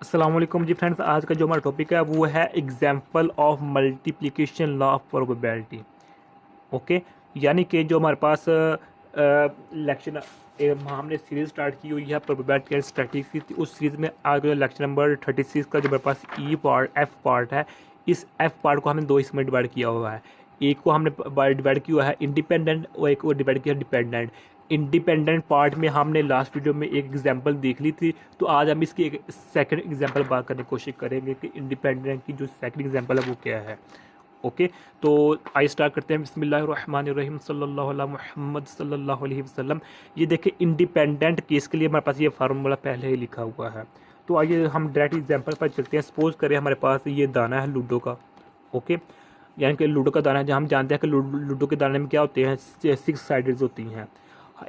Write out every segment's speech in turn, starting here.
अस्सलाम वालेकुम जी फ्रेंड्स। आज का जो हमारा टॉपिक है वो है example of multiplication law of probability. Okay, यानी कि जो हमारे पास लेक्चर हमने सीरीज स्टार्ट की हुई है प्रोबेबिलिटी एंड स्टैटिस्टिक्स की, उस सीरीज़ में आज लेक्चर नंबर 36 का जो हमारे पास एफ पार्ट है, इस एफ पार्ट को हमने दो हिस्सों में डिवाइड किया हुआ है। एक को हमने डिवाइड किया हुआ है इंडिपेंडेंट और एक को डिवाइड किया डिपेंडेंट। इंडिपेंडेंट पार्ट में हमने लास्ट वीडियो में एक एग्जांपल देख ली थी, तो आज हम इसकी एक सेकंड एग्जांपल बात करने की कोशिश करेंगे कि इंडिपेंडेंट की जो सेकंड एग्जांपल है वो क्या है। ओके, तो आइए स्टार्ट करते हैं। बिस्मिल्लाहिर्रहमानिर्रहीम सल्लल्लाहु अला मुहम्मद सल्लल्लाहु अलैहि वसल्लम। ये देखिए, इंडिपेंडेंट केस के लिए हमारे पास ये फार्मूला पहले ही लिखा हुआ है। तो आइए हम डायरेक्ट एग्जांपल पर चलते हैं। सपोज करें हमारे पास ये दाना है लूडो का। ओके, यानी कि लूडो का दाना है, जहाँ हम जानते हैं कि लूडो के दाने में क्या होते हैं, 6 साइडेड होती हैं।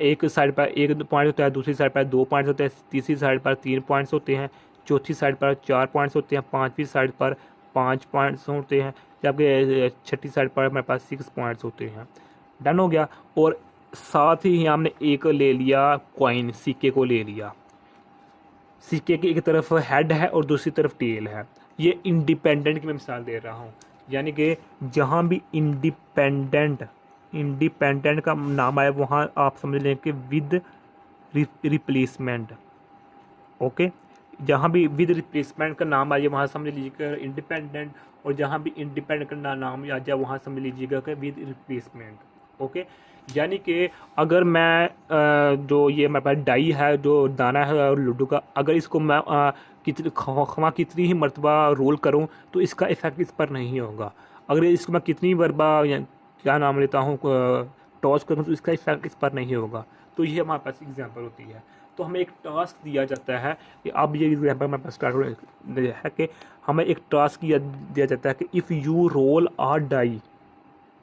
एक साइड पर एक पॉइंट होता है, दूसरी साइड पर 2 पॉइंट्स होते हैं, तीसरी साइड पर 3 पॉइंट्स होते हैं, चौथी साइड पर 4 पॉइंट्स होते हैं, पाँचवीं साइड पर 5 पॉइंट्स होते हैं, जबकि छठी साइड पर हमारे पास 6 पॉइंट्स होते हैं। डन हो गया। और साथ ही हमने एक ले लिया कॉइन, सिक्के को ले लिया। सिक्के की एक तरफ हेड है और दूसरी तरफ टेल है। ये इंडिपेंडेंट की मैं मिसाल दे रहा हूँ, यानी कि जहाँ भी इंडिपेंडेंट का नाम आए वहाँ आप समझ लें कि विद रिप्लेसमेंट। ओके, जहाँ भी विद रिप्लेसमेंट का नाम आ जाए वहाँ समझ लीजिएगा इंडिपेंडेंट, और जहाँ भी इंडिपेंडेंट का नाम आ जाए वहाँ समझ लीजिएगा कि विद रिप्लेसमेंट। ओके, यानी कि अगर मैं जो ये हमारे पास डाई है, जो दाना है और लूडो का, अगर इसको मैं कितनी ही मरतबा रोल करूँ तो इसका इफेक्ट इस पर नहीं होगा। अगर इसको मैं कितनी मरतबा क्या नाम लेता हूँ टॉस करूँ तो इसका इफेक्ट इस पर नहीं होगा। तो ये हमारे पास एग्जाम्पल होती है। तो हमें एक टास्क दिया जाता है कि अब ये एग्जाम्पल हमारे पास स्टार्ट है कि हमें एक टास्क दिया जाता है कि if you roll a die,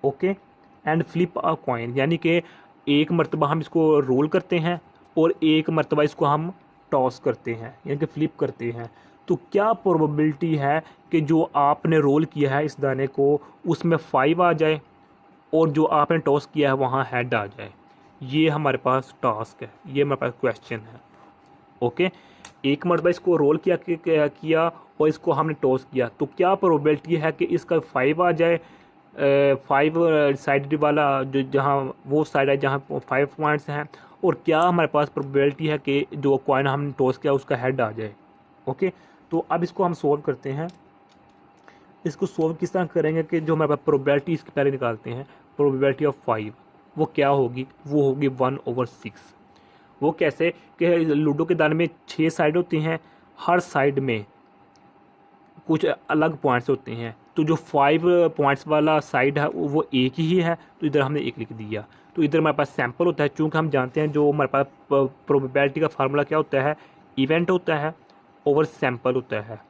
okay, and flip a coin, यानी कि एक मरतबा हम इसको रोल करते हैं और एक मरतबा इसको हम टॉस करते हैं, यानी कि फ्लिप करते हैं। तो क्या प्रोबेबिलिटी है कि जो आपने रोल किया है इस दाने को उसमें 5 आ जाए और जो आपने टॉस किया है वहाँ हेड आ जाए। ये हमारे पास टास्क है, ये हमारे पास क्वेश्चन है। ओके, एक मरतबा इसको रोल किया और इसको हमने टॉस किया, तो क्या प्रोबेबिलिटी है कि इसका 5 आ जाए। 5 साइड वाला जो जहाँ वो साइड है जहाँ 5 पॉइंट्स हैं, और क्या हमारे पास प्रोबेबिलिटी है कि जो कॉइन हमने टॉस किया उसका हेड आ जाए। ओके, तो अब इसको हम सोल्व करते हैं। इसको सोल्व किस तरह करेंगे कि जो हमारे पास प्रोबेबिलिटी इसके पहले निकालते हैं, प्रोबेबिलिटी ऑफ 5 वो क्या होगी, वो होगी 1/6। वो कैसे कि लूडो के दाने में 6 साइड होती हैं, हर साइड में कुछ अलग पॉइंट्स होते हैं। तो जो 5 पॉइंट्स वाला साइड है वो एक ही है, तो इधर हमने एक लिख दिया। तो इधर हमारे पास सैंपल होता है, चूँकि हम जानते हैं जो हमारे पास प्रोबेबिलिटी का फार्मूला क्या होता है, इवेंट होता है ओवर सैंपल होता है।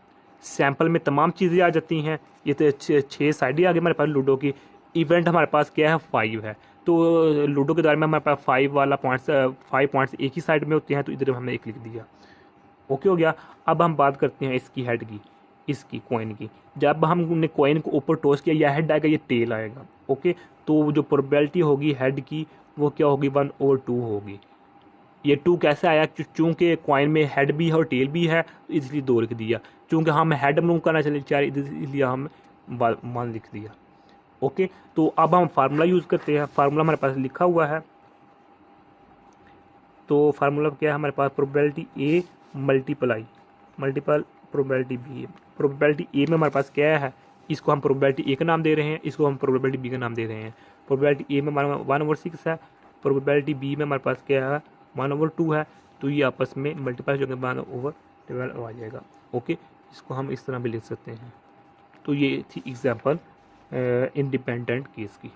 सैंपल में तमाम चीज़ें आ जाती हैं। ये तो 6 साइड आ गई हमारे पास लूडो की। इवेंट हमारे पास क्या है, 5 है। तो लूडो के दायरे में हमारे पास 5 वाला पॉइंट्स 5 पॉइंट्स एक ही साइड में होते हैं, तो इधर हमने एक लिख दिया। ओके हो गया। अब हम बात करते हैं इसकी हेड की, इसकी कॉइन की। जब हमने कॉइन को ऊपर टॉस किया, या हेड आएगा या टेल आएगा। ओके, तो जो प्रोबेबिलिटी होगी हेड की वो क्या होगी, 1/2 होगी। ये 2 कैसे आया, चूँकि कॉइन में हेड भी है और टेल भी है, तो इसलिए 2 लिख दिया। चूँकि हम हेड मूव करना चले चाह इसलिए हम 1 लिख दिया। ओके, तो अब हम फार्मूला यूज़ करते हैं। फार्मूला हमारे पास लिखा हुआ है। तो फार्मूला क्या है हमारे पास, probability A multiple probability B. Probability A में हमारे पास क्या है, इसको हम प्रोबेबिलिटी ए का नाम दे रहे हैं, इसको हम प्रोबेबिलिटी बी का नाम दे रहे हैं। प्रोबेबिलिटी ए में हमारा 1/6 है, प्रोबेबिलिटी बी में हमारे पास क्या है, 1/2 है। तो ये आपस में मल्टीप्लाई जो 1/12 आ जाएगा। ओके, इसको हम इस तरह भी लिख सकते हैं। तो ये थी एग्जाम्पल इंडिपेंडेंट केस की।